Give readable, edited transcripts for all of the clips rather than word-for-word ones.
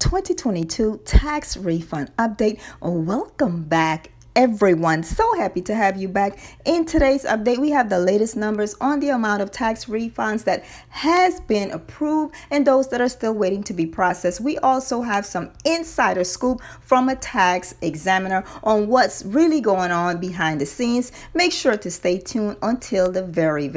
2022 tax refund update. Welcome back, everyone. So happy to have you back. In today's update, we have the latest numbers on the amount of tax refunds that has been approved and those that are still waiting to be processed. We also have some insider scoop from a tax examiner on what's really going on behind the scenes. Make sure to stay tuned until the very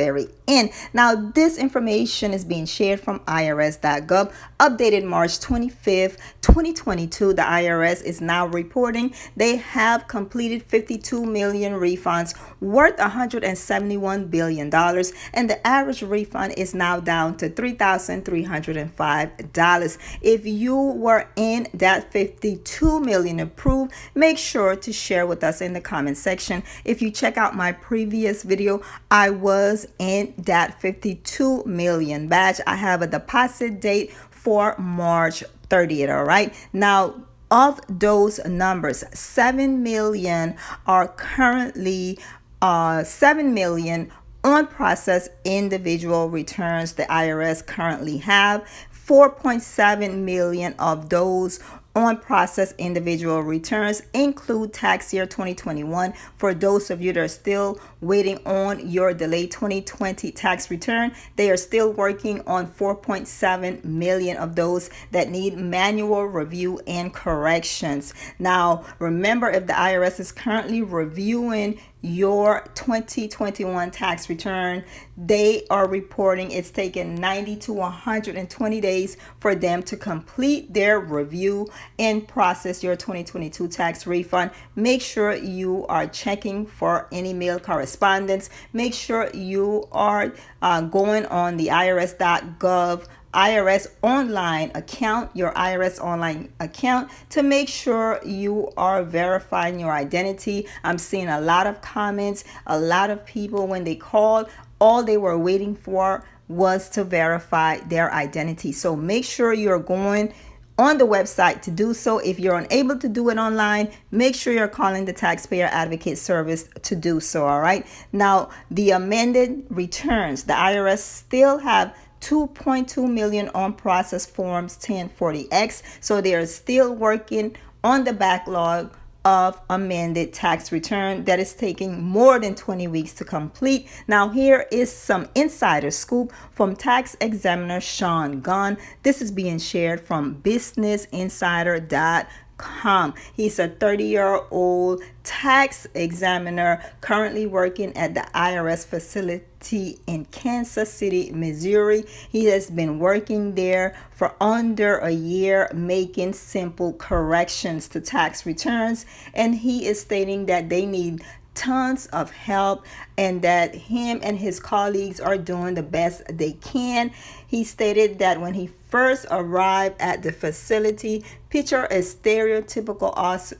end. Now, this information is being shared from irs.gov, updated March 25th, 2022. The IRS is now reporting they have completed 52 million refunds worth $171 billion, and the average refund is now down to $3,305. If you were in that 52 million approved, make sure to share with us in the comment section. If you check out my previous video, I was in that 52 million batch. I have a deposit date for March 30th. All right. Now, of those numbers, 7 million are currently 7 million on process individual returns the IRS currently have. 4.7 million of those on process individual returns include tax year 2021. For those of you that are still waiting on your delayed 2020 tax return, they are still working on 4.7 million of those that need manual review and corrections. Now, remember, if the IRS is currently reviewing your 2021 tax return, they are reporting it's taken 90 to 120 days for them to complete their review and process your 2022 tax refund. Make sure you are checking for any mail correspondence. Make sure you are going on the irs.gov IRS online account, your IRS online account, to make sure you are verifying your identity. I'm seeing a lot of comments, a lot of people when they called, all they were waiting for was to verify their identity. So make sure you're going on the website to do so. If you're unable to do it online, make sure you're calling the Taxpayer Advocate Service to do so. All right. Now, the amended returns, the IRS still have 2.2 million on process forms 1040X. So they are still working on the backlog of amended tax return that is taking more than 20 weeks to complete. Now, here is some insider scoop from tax examiner Sean Gunn. This is being shared from businessinsider.com. He's a 30-year-old tax examiner currently working at the IRS facility in Kansas City, Missouri. He has been working there for under a year, making simple corrections to tax returns, and he is stating that they need tons of help and that him and his colleagues are doing the best they can. He stated that when he first arrived at the facility, picture a stereotypical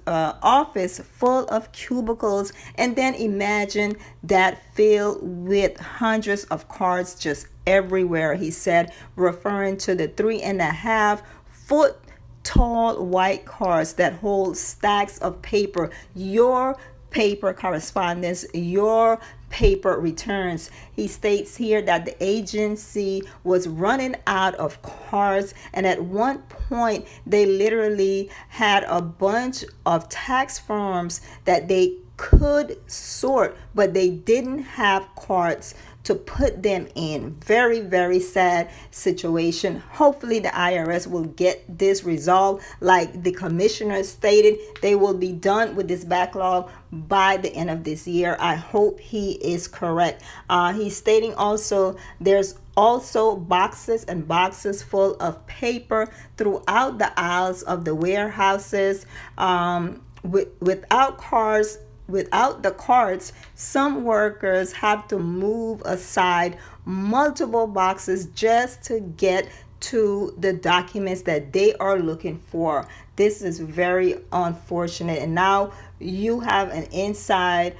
office full of cubicles, and then imagine that filled with hundreds of cards just everywhere, he said, referring to the 3.5-foot tall white cards that hold stacks of paper, your paper correspondence, your paper returns. He states here that the agency was running out of cards, and at one point they literally had a bunch of tax forms that they could sort, but they didn't have cards to put them in. Very sad situation. Hopefully the IRS will get this resolved. Like the commissioner stated, they will be done with this backlog by the end of this year. I hope he is correct. He's stating also there's also boxes and boxes full of paper throughout the aisles of the warehouses, without cards. Without the cards, some workers have to move aside multiple boxes just to get to the documents that they are looking for. This is very unfortunate. And now you have an inside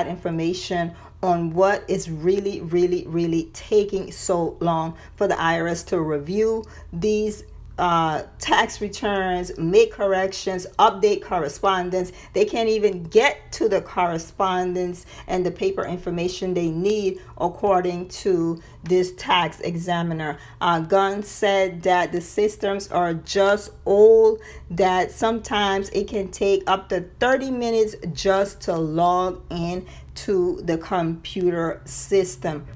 information on what is really taking so long for the IRS to review these tax returns, make corrections, update correspondence. They can't even get to the correspondence and the paper information they need according to this tax examiner. Gunn said that the systems are just old, that sometimes it can take up to 30 minutes just to log in to the computer system.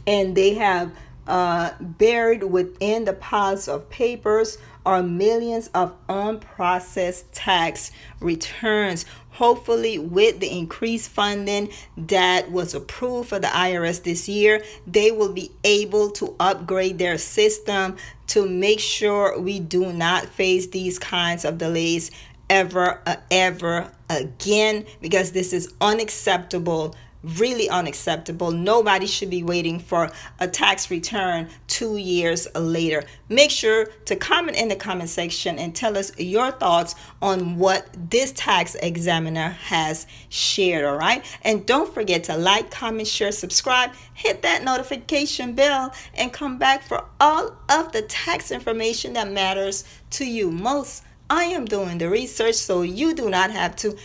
And they have buried within the piles of papers are millions of unprocessed tax returns. Hopefully, with the increased funding that was approved for the IRS this year, they will be able to upgrade their system to make sure we do not face these kinds of delays ever again, because this is unacceptable, really unacceptable. Nobody should be waiting for a tax return 2 years later. Make sure to comment in the comment section and tell us your thoughts on what this tax examiner has shared, all right? And don't forget to like, comment, share, subscribe, hit that notification bell, and come back for all of the tax information that matters to you most. I am doing the research so you do not have to.